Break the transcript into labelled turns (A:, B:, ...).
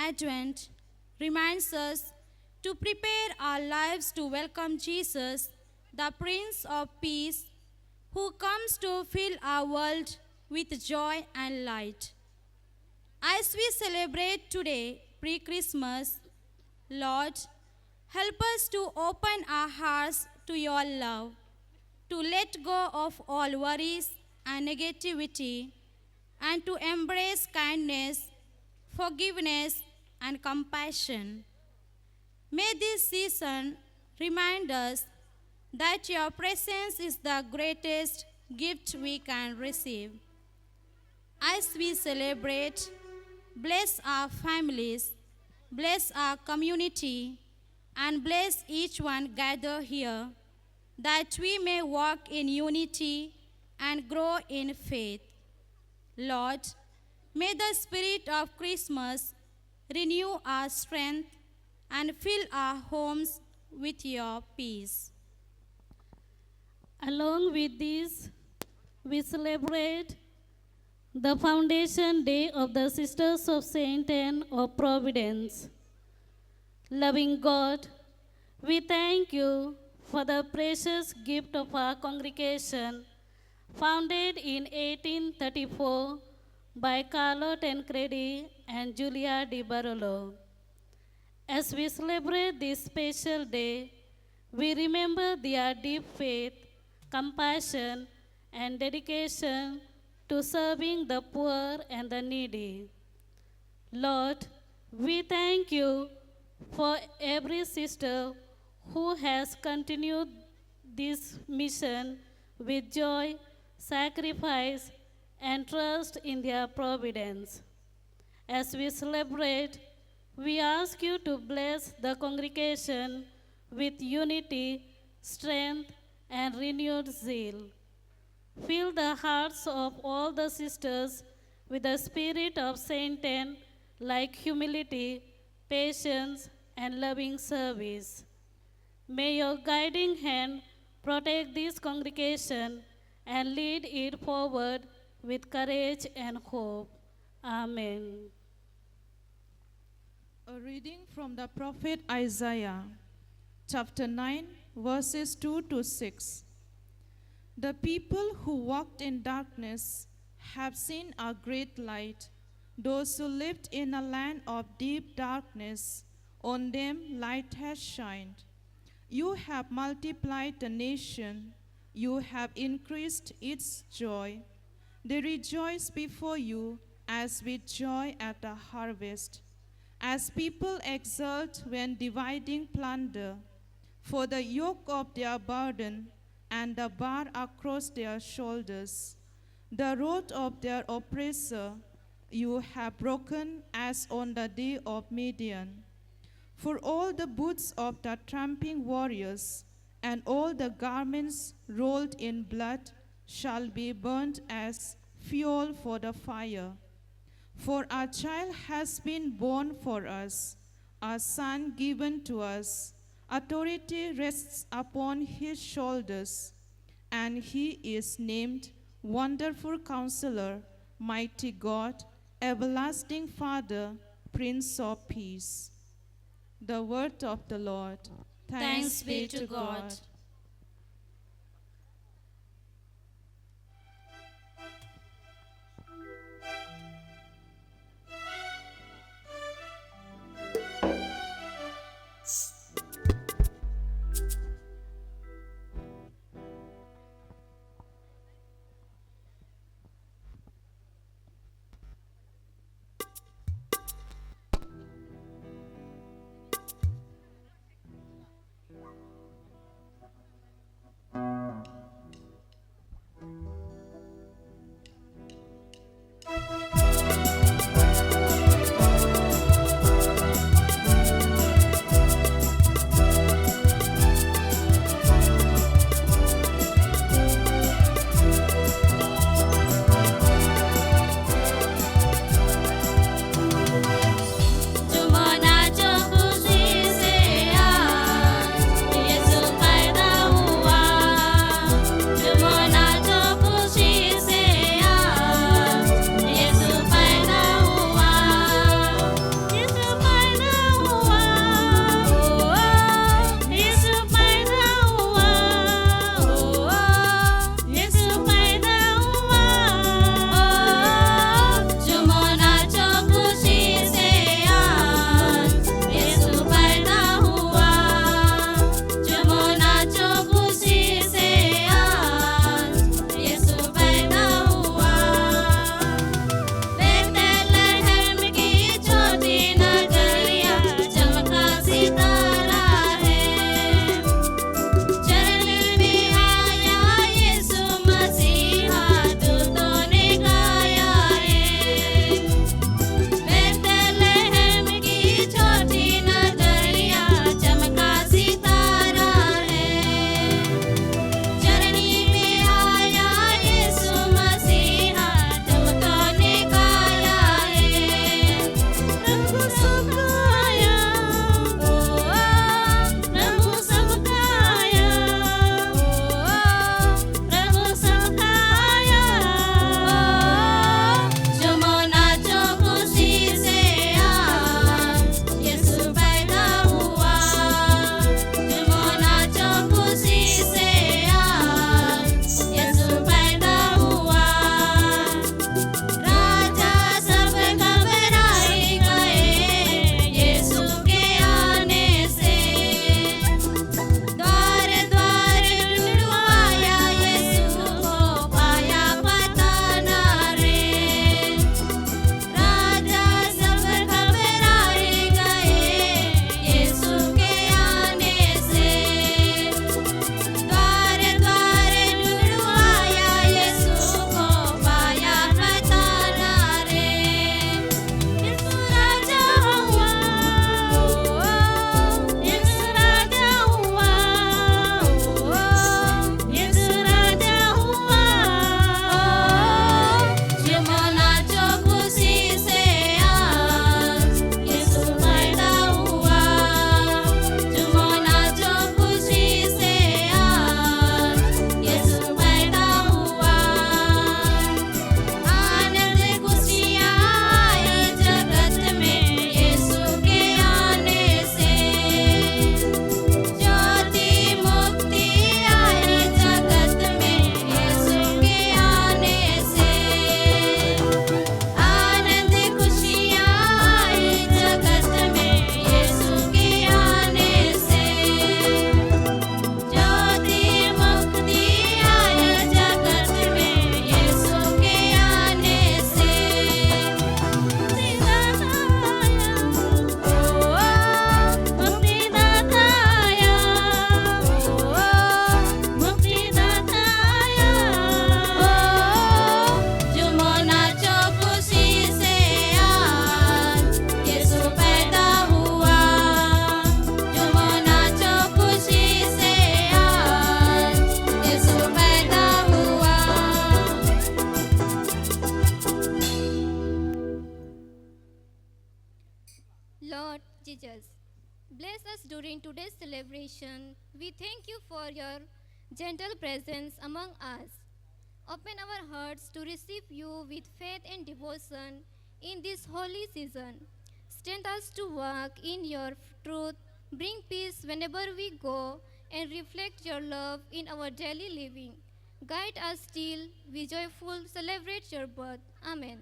A: Advent reminds us to prepare our lives to welcome Jesus, the Prince of Peace, who comes to fill our world with joy and light. As we celebrate today, pre Christmas, Lord, help us to open our hearts to your love, to let go of all worries and negativity, and to embrace kindness, forgiveness, and compassion. May this season remind us that your presence is the greatest gift we can receive. As we celebrate, bless our families, bless our community, and bless each one gathered here, that we may walk in unity and grow in faith. Lord, may the spirit of Christmas renew our strength and fill our homes with your peace.
B: Along with this, we celebrate the Foundation Day of the Sisters of Saint Anne of Providence. Loving God, we thank you for the precious gift of our congregation, founded in 1834 by Carlo Tancredi and Julia Di Barolo. As we celebrate this special day, we remember their deep faith, compassion, and dedication to serving the poor and the needy. Lord, we thank you for every sister who has continued this mission with joy, sacrifice, and trust in their providence. As we celebrate, we ask you to bless the congregation with unity, strength, and renewed zeal. Fill the hearts of all the sisters with the spirit of Saint Anne, like humility, patience, and loving service. May your guiding hand protect this congregation and lead it forward with courage and hope. Amen.
C: A reading from the prophet Isaiah, chapter 9, verses 2 to 6. The people who walked in darkness have seen a great light. Those who lived in a land of deep darkness, on them light has shined. You have multiplied the nation, you have increased its joy. They rejoice before you as with joy at the harvest, as people exult when dividing plunder. For the yoke of their burden and the bar across their shoulders, the rod of their oppressor, you have broken as on the day of Midian. For all the boots of the tramping warriors and all the garments rolled in blood shall be burnt as fuel for the fire. For a child has been born for us, a son given to us. Authority rests upon his shoulders, and he is named Wonderful Counselor, Mighty God, Everlasting Father, Prince of Peace. The word of the Lord.
A: Thanks be to God.
D: Lord Jesus, bless us during today's celebration. We thank you for your gentle presence among us. Open our hearts to receive you with faith and devotion in this holy season. Strengthen us to walk in your truth, bring peace whenever we go, and reflect your love in our daily living. Guide us till we joyful celebrate your birth. Amen.